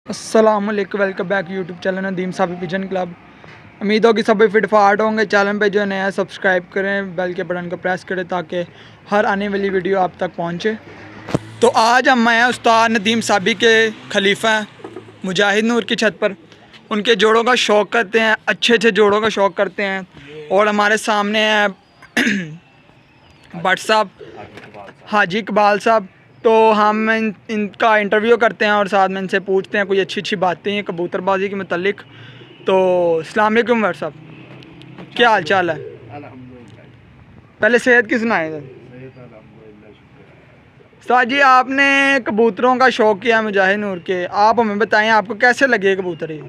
अस्सलामुअलैकुम, welcome back YouTube channel Nadeem Sabi pigeon club. उम्मीद हो कि सभी फिट फाट होंगे। चैनल पे जो है नया सब्सक्राइब करें, बेल के बटन को प्रेस करें ताकि हर आने वाली वीडियो आप तक पहुंचे। तो आज हम आए हैं उस्ताद नदीम साबी के खलीफा मुजाहिद नूर की छत पर। उनके जोड़ों का शौक़ करते हैं, अच्छे अच्छे जोड़ों का शौक़ करते हैं। और हमारे सामने हैं भट्ट साहब, हाजी इकबाल साहब। तो हम इनका इंटरव्यू करते हैं और साथ में इनसे पूछते हैं कोई अच्छी अच्छी बातें हैं कबूतरबाजी के मुतल्लिक। तो अस्सलाम वालेकुम भट्ट साहब, क्या हाल चाल है? पहले सेहत की सुनाए थे। उस्ताद जी, आपने कबूतरों का शौक़ किया मुजाहिद नूर के, आप हमें बताएं आपको कैसे लगे कबूतर? ये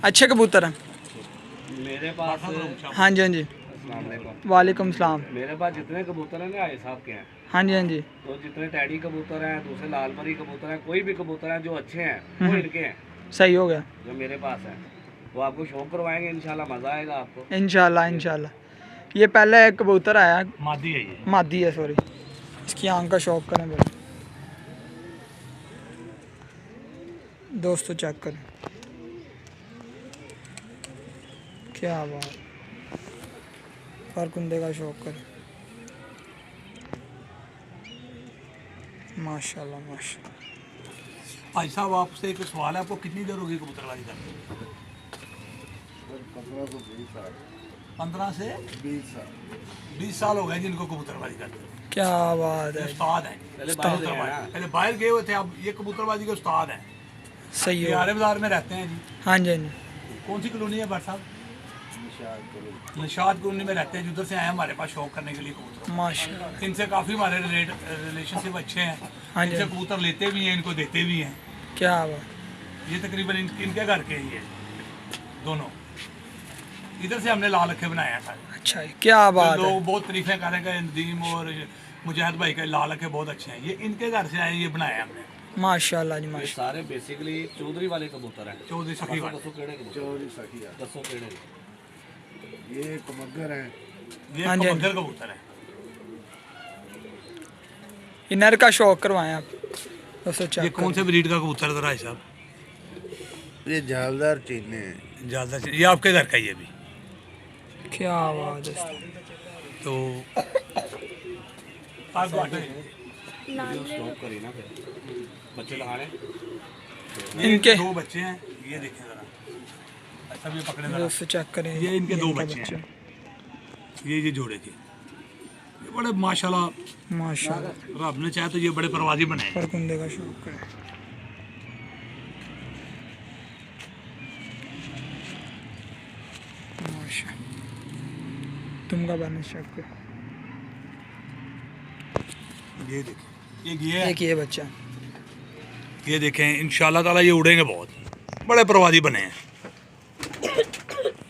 अच्छे कबूतर हैं मेरे पास। हाँ जी, हाँ जी, वालेकुम सलाम। मेरे पास जितने कबूतर हैं ना आए साहब के हैं। हाँ जी, हाँ जी। तो जितने टैडी कबूतर हैं, दूसरे लाल परी कबूतर हैं, कोई भी कबूतर हैं जो अच्छे हैं वो इनके हैं। सही हो गया, जो मेरे पास है वो आपको शौक करवाएंगे, इंशाल्लाह मज़ा आएगा आपको। इंशाल्लाह इंशाल्लाह। ये पहले कबूतर आया, मादी है ये, मादी है, सॉरी। इसकी आंख का शौक करें बड़ा दोस्तों, चेक करें क्या बात। फरकुंदे का शौक करें, माशाल्लाह माशाल्लाह। भाई साहब, आपसे एक सवाल है, आपको कितनी देर होगी कबूतरबाजी करते? 15 से 20 साल हो गए जिनको कबूतरबाजी करते। क्या बात है, उस्ताद हैं पहले बाहर गए हुए थे, अब ये कबूतरबाजी के उस्ताद हैं। सही है। बिहार बाजार में रहते हैं जी। हाँ जी, हाँ जी। कौन सी कॉलोनी है भट्ट साहब? निशाद कॉलोनी में रहते हैं। उधर से आए हमारे पास शौक करने के लिए कबूतर। माशाल्लाह, इनसे काफ़ी हमारे रिलेशनशिप अच्छे हैं। हाँ जी, इनसे कबूतर लेते भी हैं, इनको देते भी हैं। क्या बात। ये तकरीबन इनके घर के ही है दोनों। इधर से हमने लाल अखे बनाए हैं सारे। अच्छा है, क्या बात है। लोग बहुत तारीफें करेंगे नदीम और मुजाहिद भाई के लाल अखे बहुत अच्छे हैं। ये इनके घर से आए, ये बनाए हमने। माशाल्लाह जी ये माशाल्लाह। सारे बेसिकली चौधरी वाले कबूतर हैं। चौधरी सखी वाले। दसों केड़े कबूतर, दसों केड़े। ये कमगर है। ये हाँ जी, हाँ जी। कबूतर कबूतर है। इनर का शौक करवाएं आप दोस्तों, ये चेक कौन से ब्रीड का कबूतर है भाई साहब? ये झालदार चीने हैं। ज़्यादा ये आपके घर का ही है भी। क्या बात है। तो आप बात है। स्टॉप करी ना फिर बच्चे लगाने। इनके दो बच्चे हैं, ये देखें जरा। अच्छा, ये पकड़े जरा। दोस्तों चेक करें, ये इनके दो बच्चे हैं। ये जोड़े के, ये बड़े माशाल्लाह माशाल्लाह। रब ने चाहे तो ये बड़े परवाजी बने हैं। फरकुंदे का शौक करें, माशाल्लाह। तुम का बैलेंस चेक करें। ये देखें, एक ये है, एक ये बच्चा, ये देखें। इंशाल्लाह ताला ये उड़ेंगे बहुत, बड़े परवाजी बने हैं।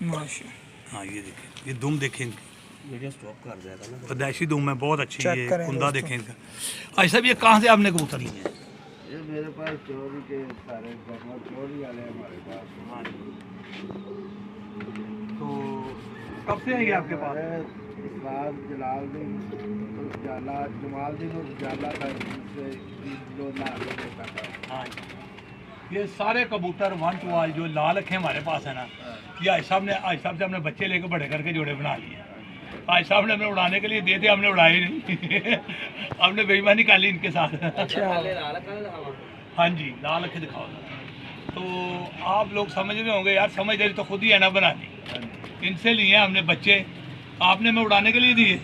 माशाल्लाह। हाँ, ये देखें, ये दुम देखें इनकी, वीडियो स्टॉप कर देगा ना। पैदाइशी दुम है, बहुत अच्छी। चेक ये करें कुंदा दोस्तों। देखें इनका। अच्छा साहब, ये कहाँ से आपने कबूतर लिए हैं? ये मेरे पास चोरी के सारे चोरी वाले हैं हमारे पास। तो कब से है ये आपके पास? इस्लाम जलालुद्दीन जाला जमालुद्दीन और जाला का से जो नाम देता था। हाँ, ये सारे कबूतर 1 to आज जो लाल अखे हमारे पास है ना, ये आज साहब से हमने बच्चे लेकर बड़े करके जोड़े बना लिए। आज साहब ने हमें उड़ाने के लिए दिए थे, हमने उड़ाए नहीं। हमने बेईमानी कर ली इनके साथ। हाँ जी, लाल अखे दिखाओ। तो आप लोग समझ रहे होंगे यार, समझदारी तो खुद ही है ना बनानी। इनसे लिए हमने बच्चे, आपने हमें उड़ाने के लिए दिए।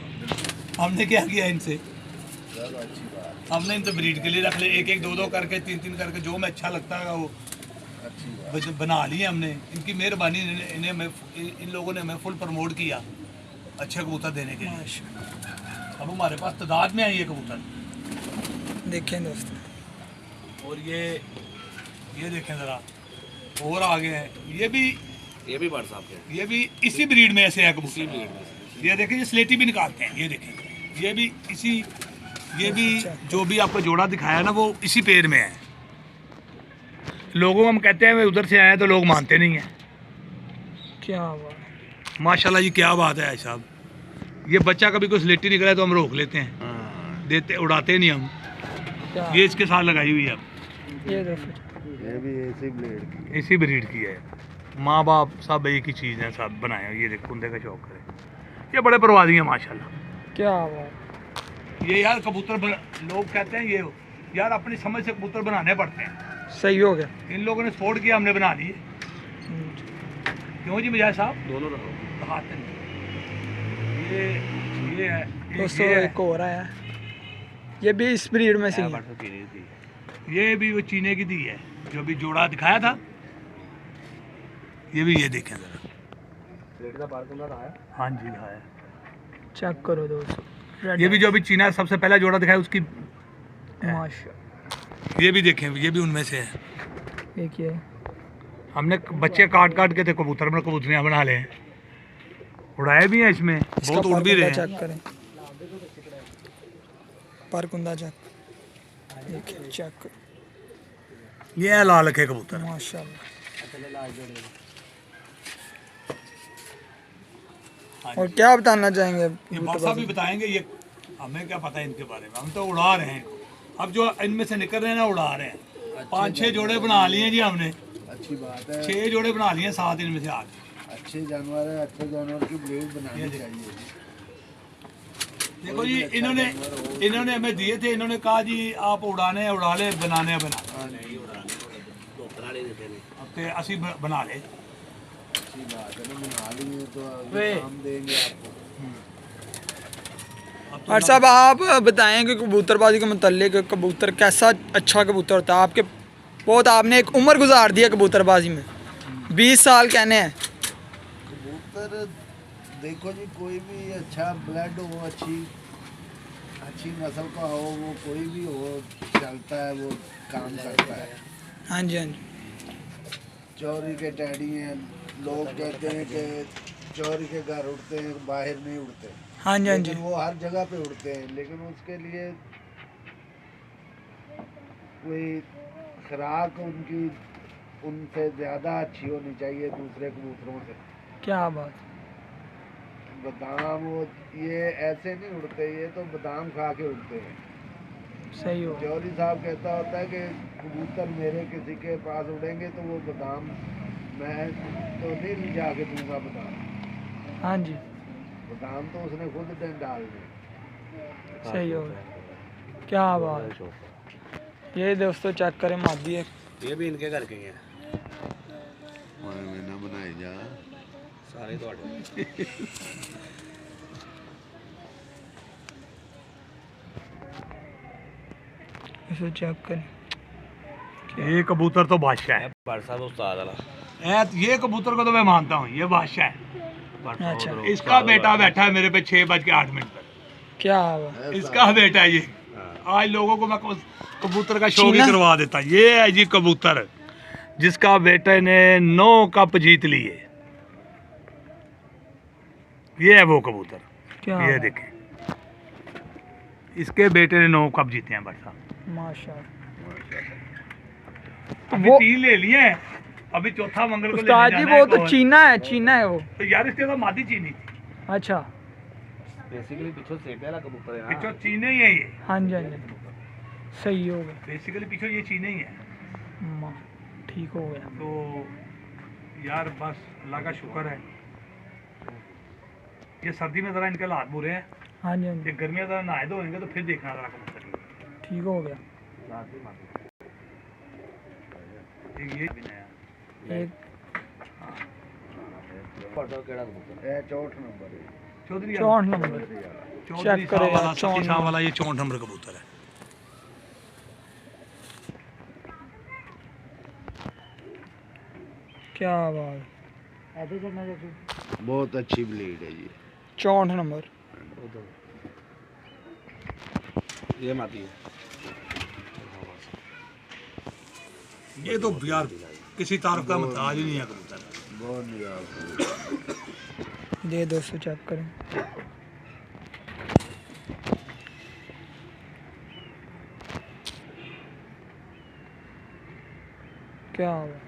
हमने क्या किया इनसे, चलो अच्छी बात, हमने इनसे ब्रीड के लिए रख ले, एक एक दो दो करके, तीन तीन करके, जो में अच्छा लगता है वो अच्छी बात। बना लिए हमने। इनकी मेहरबानी, इन्हें इन लोगों ने हमें फुल प्रमोट किया अच्छे कबूतर देने के लिए। अब हमारे पास तादाद में है ये कबूतर। देखें दोस्तों, और ये देखें ज़रा, और आगे हैं ये भी बड़ साहब के ये भी इसी ब्रीड में ऐसे है कबूतर। इसी ब्रीड में। ये देखें, ये स्लेटी भी निकालते हैं। ये देखें, ये भी इसी, ये भी जो भी आपको जोड़ा दिखाया ना, वो इसी पेड़ में है। लोगों को हम कहते हैं वे उधर से आए, तो लोग मानते नहीं हैं। क्या बात। माशाल्लाह जी, क्या बात है साहब। ये बच्चा कभी कोई स्लेटी निकला तो हम रोक लेते हैं, देते उड़ाते नहीं हम। क्या ये इसके साथ लगाई हुई है। अब ये दोस्तों ये भी ऐसी ब्लेड की। इसी ब्रीड की है। माँ बाप सब एक ही चीज़ है, सब बनाए हैं। ये देख कुंदे का शौक है, ये बड़े परवादी हैं माशाल्लाह। क्या बात। ये यार कबूतर लोग कहते हैं ये यार अपनी समझ से कबूतर बनाने पड़ते हैं। सही हो गया। इन लोगों ने सपोर्ट किया, हमने बना लिए। क्यों जी मिजाज साहब? दोनों रहो। दिखाते हैं। ये है दोस्तों ये है। एक और आया, ये भी इस ब्रीड में से ही है। परसों की नहीं थी। ये भी वो चीने की दी है, जो भी जोड़ा दिखाया था। ये भी ये देखें जरा। रेट का बार कुंदा आया। हाँ जी दिखाया। चेक करो दोस्तों, रेड ये भी जो अभी चीना सबसे पहला जोड़ा दिखाया उसकी। माशा। ये भी देखें, ये भी उनमें से है। देखिए हमने बच्चे काट काट के थे कबूतर में, कबूतरियाँ बना ले, उड़ाए भी हैं इसमें, इसका बहुत उड़ भी रहे हैं। चेक करें, पर कुंदा चेक, देखिए चेक करो, ये है लाल के कबूतर। माशाल्लाह। और क्या बताना चाहेंगे? ये बादशाह भी बताएंगे, ये हमें क्या पता है इनके बारे में, हम तो उड़ा रहे हैं। अब जो इनमें से निकल रहे हैं ना, उड़ा रहे हैं। 5-6 जोड़े बना लिए जी हमने, अच्छी बात है। 6 जोड़े बना लिए, 7 इनमें से आज। अच्छे जानवर है, अच्छे जानवर की ब्लेड बनानी चाहिए। देखो जी, इन्होंने हमें दिए थे, इन्होंने कहा जी आप उड़ाने हैं उड़ा ले, बनाने हैं बना ले। अब तो असी बना ले। अच्छी बात है ना, बना लिए तो वे। काम देंगे आपको। और साहब आप बताएं कि कबूतरबाजी के मुतल्लिक कबूतर कैसा अच्छा कबूतर होता है आपके? बहुत आपने एक उम्र गुजार दी है कबूतरबाजी में, 20 साल कहने हैं। कबूतर देखो जी, कोई भी अच्छा ब्लड हो, अच्छी नस्ल का हो, वो कोई भी हो, चलता है, वो काम करता है। हाँ जी, हाँ जी। चौरी के टैडी हैं, लोग कहते हैं कि चौरी के घर उड़ते हैं, बाहर नहीं उड़ते। हाँ जी, हाँ जी। लेकिन वो हर जगह पे उड़ते हैं, लेकिन उसके लिए कोई खुराक उनसे ज़्यादा अच्छी होनी चाहिए दूसरे कबूतरों से। क्या बात। बादाम ये ऐसे नहीं उड़ते, ये तो बादाम खा के उड़ते हैं। सही हो। जौहरी साहब कहता होता है कि कबूतर मेरे किसी के पास उड़ेंगे तो वो बादाम मैं तो नहीं जाके दूंगा बादाम। हाँ जी, बादाम तो उसने खुद डाल दी। सही हो। क्या बात। ये दोस्तों चेक करें, मादी है। ये भी इनके घर के ही हैं मैंने बनाई जा सारे ਤੁਹਾਡੇ। इसे चेक करें। ये कबूतर तो बादशाह है। बादशाह उस्ताद वाला। ये कबूतर को तो मैं मानता हूँ, ये बादशाह है। अच्छा। इसका बेटा बैठा है मेरे पे 6:08 पर। क्या बात। इसका बेटा है ये। आज लोगों को मैं कबूतर का शौक ही करवा देता। ये है जी कबूतर जिसका बेटे ने 9 कप जीत लिए। ये है वो कबूतर। क्या ये बात। देखें, इसके बेटे ने 9 कप जीते हैं बरसा। माशाल्लाह। अभी वो 3 ले लिए हैं, अभी चौथा मंगल को लेने उस्ताद जी जाना वो है तो कौन? चीना है, चीना है वो। तो यार इसके तो मादी चीनी थी, अच्छा। बेसिकली पीछे सेटे वाला कबूतर है पिछो ना। चीने ही है ये। हाँ जी, हाँ जी। सही हो गया। बेसिकली पीछे ये चीने ही है। ठीक हो गया। तो यार बस अल्लाह का शुक्र है। ये सर्दी में ज़रा इनके हालात बुरे हैं। हाँ जी, हाँ ये जी। गर्मियाँ ज़रा नहाए धोएंगे तो फिर देखना ज़रा कबूतर। ठीक हो गया। ये भी नया एक पढ़ो केड़ा कबूतर। ये 64 नंबर है। चौधरी 64 नंबर। चौधरी चेक साहब करें वाला, यार, 64 सती साहब वाला, ये 64 नंबर कबूतर है। क्या बात। बहुत अच्छी ब्लीड है ये। 64 नंबर। ये माती है। ये तो यार किसी तारफ का मुताज ही नहीं है कबूतर। बहुत निराश दे दोस्तों चेक करें। क्या हुआ।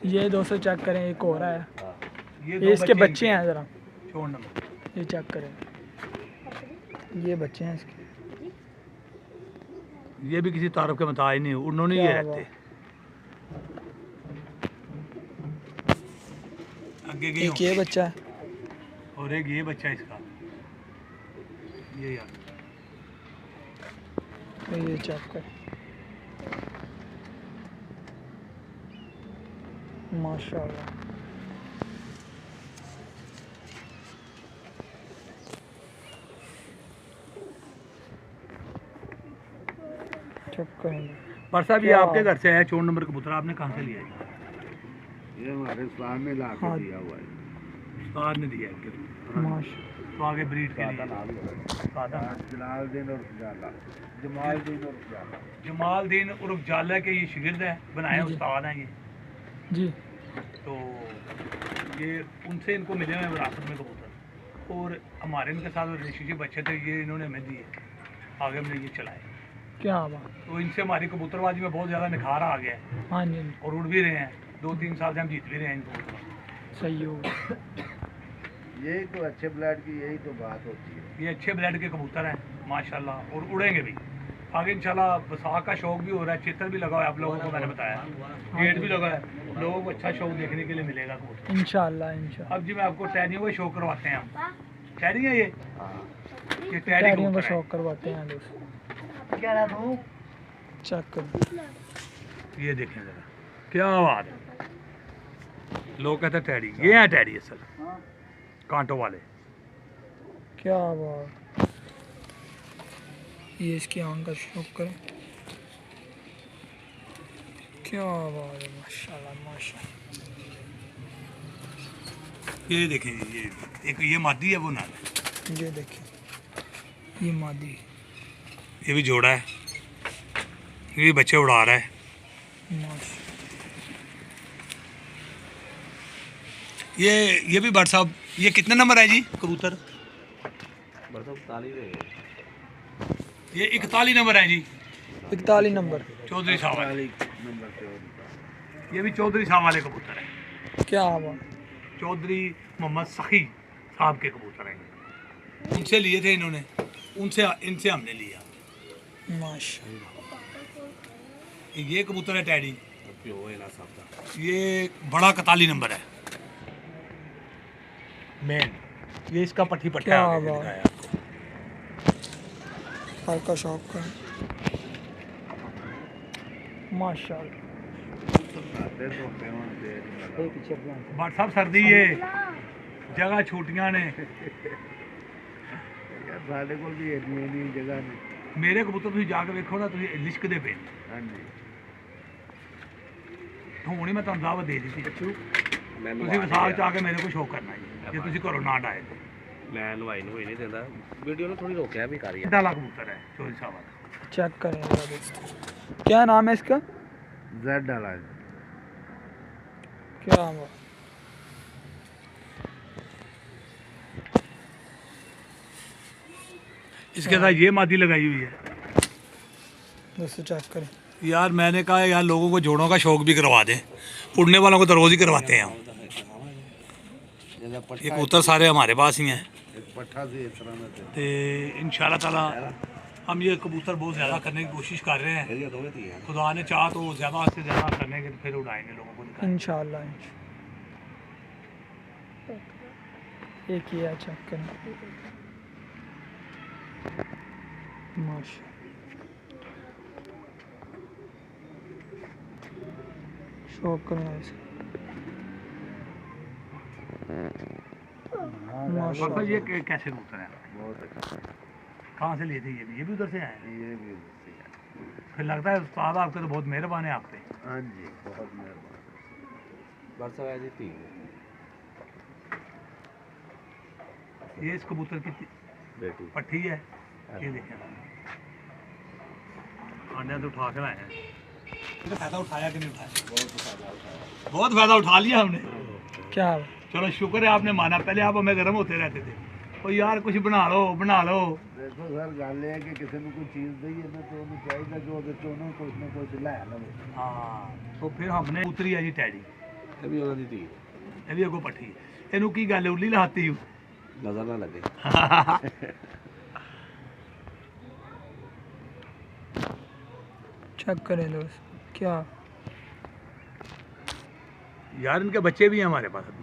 ये दोस्तों चेक करें, एक और है। ये ये इसके बच्चे हैं, ज़रा 64 नंबर। ये चेक करें। ये बच्चे हैं इसके। ये भी किसी तारफ के मुताबिक नहीं, उन्होंने ये क्या रहते आगे गए एक ये बच्चा है, और एक ये बच्चा है इसका, ये यार तो ये चेक कर, माशाल्लाह। चेक करेंगे। पर साहब ये क्या? आपके घर से है 4 नंबर कबूतर, आपने कहाँ से लिया है? ये हमारे उस्ताद ने ला के हाँ। दिया हुआ है। उस्ताद ने दिया है इनके। माशा तो आगे ब्रीड के लिए सादा जलालुद्दीन और उजाला, जमालुद्दीन और उजाला। जमालदीन उर्फ जाला के ये शिगिर्द है, बनाए जी, जी। उस्ताद हैं ये। जी। तो ये उनसे इनको मिले हुए हैं विरासत में कबूतर, और हमारे इनके साथ रिलेशनशिप अच्छे थे, ये इन्होंने हमें दिए, आगे हमने ये चलाए। क्या बात। तो इनसे हमारी कबूतरबाजी में बहुत ज़्यादा निखार आ गया है, हाँ जी, और उड़ भी रहे हैं। 2-3 साल से हम जीत भी रहे हैं इनको। सही हो। यही तो अच्छे ब्लड की यही तो बात होती है। ये अच्छे ब्लड के कबूतर हैं माशाल्लाह, और उड़ेंगे भी आगे इंशाल्लाह। बसाख का शौक भी हो रहा है, चित्र भी लगा हुआ है आप लोगों को, मैंने बताया गेट भी लगा है, लोगों को अच्छा शौक देखने के लिए मिलेगा कबूतर। इंशाल्लाह इंशाल्लाह। अब जी मैं आपको टैरियों का शौक करवाते हैं हम। टैरी है ये टैरी टैरियों का कबूतर शौक करवाते हैं दोस्त। चेक कर। है। ये देखें जरा क्या बात है, लोग कहते हैं टैरी, ये है टैरी असल कांटों वाले। क्या बात। ये इसकी आंख का शौक करें। क्या बात है, माशाल्लाह माशाल्लाह। ये देखें जी, ये एक ये मादी है, वो नाल है। ये देखिए, ये मादी। ये भी जोड़ा है, ये बच्चे उड़ा रहा है। माशा। ये भी भट्ट साहब, ये कितने नंबर है जी कबूतर? ये 41 नंबर है जी, 41 नंबर। चौधरी साहब वाले। नंबर से ये भी चौधरी साहब वाले कबूतर है, क्या बात। चौधरी मोहम्मद सखी साहब के कबूतर हैं। उनसे लिए थे इन्होंने, इनसे हमने लिया। माशाल्लाह। ये कबूतर है टैडी, ये बड़ा 41 नंबर है मेन। ये इसका पट्टी पट्टा क्या है, आगे बात। दिखाया आपको। फल का शौक करें। माशाल्लाह। आते तो पेवन से भट्ट साहब सर्दी है, जगह छूटियां ने, यार साढ़े को भी इतनी जगह नहीं। मेरे कबूतर तुम जाके देखो ना, तुम लिशकदे पे। हाँ जी, ਹੁਣ ਹੀ ਮੈਂ ਤੁਹਾਨੂੰ ਦਾਵਤ ਦੇ ਦਿੱਤੀ ਤੁਸੀਂ ਵਿਸਾਖ ਚ ਆ ਕੇ ਮੇਰੇ ਕੋਲ ਸ਼ੋਅ ਕਰਨਾ ਜੀ, ਜੇ ਤੁਸੀਂ ਘਰੋਂ ਨਾ ਡਾਏ। मैं नवाई नवाई नहीं देता, वीडियो ने थोड़ी रोकया भी कर डाला कबूतर है चौधरी साहब वाला। चेक करें जरा दोस्तों, क्या नाम है इसका? जेड डाला है। क्या बात। इसके साथ ये मादी लगाई हुई है। दोस्तों चेक करें। यार मैंने कहा यार लोगों को जोड़ों का शौक भी करवा दें, उड़ने वालों को तो रोज़ ही करवाते हैं हम। ये कबूतर सारे हमारे पास ही हैं, एक पट्ठा से इस तरह में तो इंशाल्लाह ताला हम ये कबूतर बहुत ज़्यादा करने की कोशिश कर रहे हैं। खुदा ने चाहा तो ज़्यादा से ज़्यादा करने के फिर उड़ाएंगे, लोगों को दिखाएंगे। इंशाल्लाह। एक ही है, चेक करें। माशा। शौक करें ऐसे। पापा ये कैसे कबूतर हैं? बहुत अच्छा। कहाँ से लिए थे? ये भी उधर से आए हैं? ये भी उससे है। फिर लगता है उस्ताद आपके तो बहुत मेहरबान है आप पे। हाँ जी, बहुत मेहरबान। ये इस कबूतर की बेटी पट्टी है, ये देखें अंडे तो उठा के लाए हैं। इसका फायदा उठाया कि नहीं उठाया? बहुत फायदा उठा लिया हमने। क्या चलो शुक्र है आपने माना, पहले आप हमें गर्म होते रहते थे, और यार कुछ बना लो बना लो। देखो सर गल है कि किसी ने कोई चीज़ दी है ना तो उन्हें चाहिए जो ਉਹਦੇ ਚੋਂ ਨਾ ਕੁਝ ਨਾ ਕੁਝ ਲੈ ਲਵੇ। हाँ तो फिर हमने उतरी है जी टैडी, ये भी उन्होंने दी ये भी अगो पट्टी है। ਇਹਨੂੰ ਕੀ ਗੱਲ ਉਲੀ ਲਾਤੀ ਹੂੰ नजर ना लगे। चेक करें दोस्त, क्या यार इनके बच्चे भी हैं हमारे पास अभी।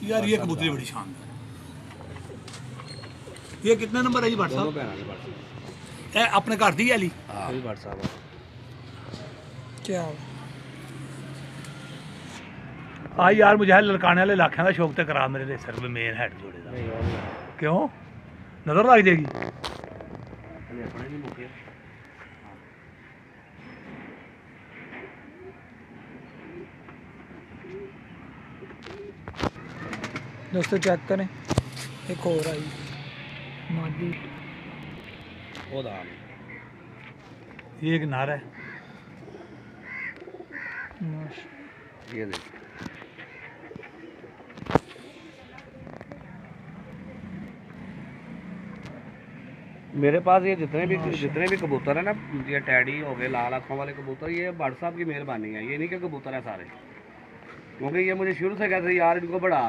यार ये कबूतरी बड़ी शानदार है। ये कितने नंबर है जी भट्ट दोनों साहब? भैन भट्ट ए, अपने घर दी अली साहब भट्ट साहब क्या आज यार मुझे लड़काने वाले लाखे का शौक तो करा मेरे सर में मेन हेड जोड़े दा। नहीं और नहीं क्यों नजर लग जाएगी? अरे अपने नहीं मुके दोस्तों चेक करें, एक और आई मादी। वो दाम ये एक नार है। माशा- ये देख मेरे पास ये जितने भी कबूतर है ना, ये टैडी हो गए, लाल आँखों वाले कबूतर, ये भट्ट साहब की मेहरबानी है। ये नहीं कि कबूतर है सारे, क्योंकि ये मुझे शुरू से कहते थे यार इनको बढ़ा,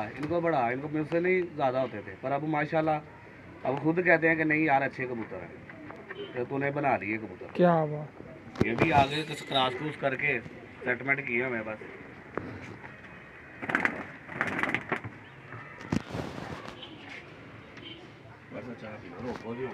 इनको मुझसे नहीं ज़्यादा होते थे, पर अब माशाल्लाह अब खुद कहते हैं कि नहीं यार अच्छे कबूतर हैं, तो तूने बना दिए कबूतर। क्या बात, ये भी आगे कुछ क्रॉस क्रूस करके सेटमेंट किए हैं मैं बस। बस अच्छा रोको जो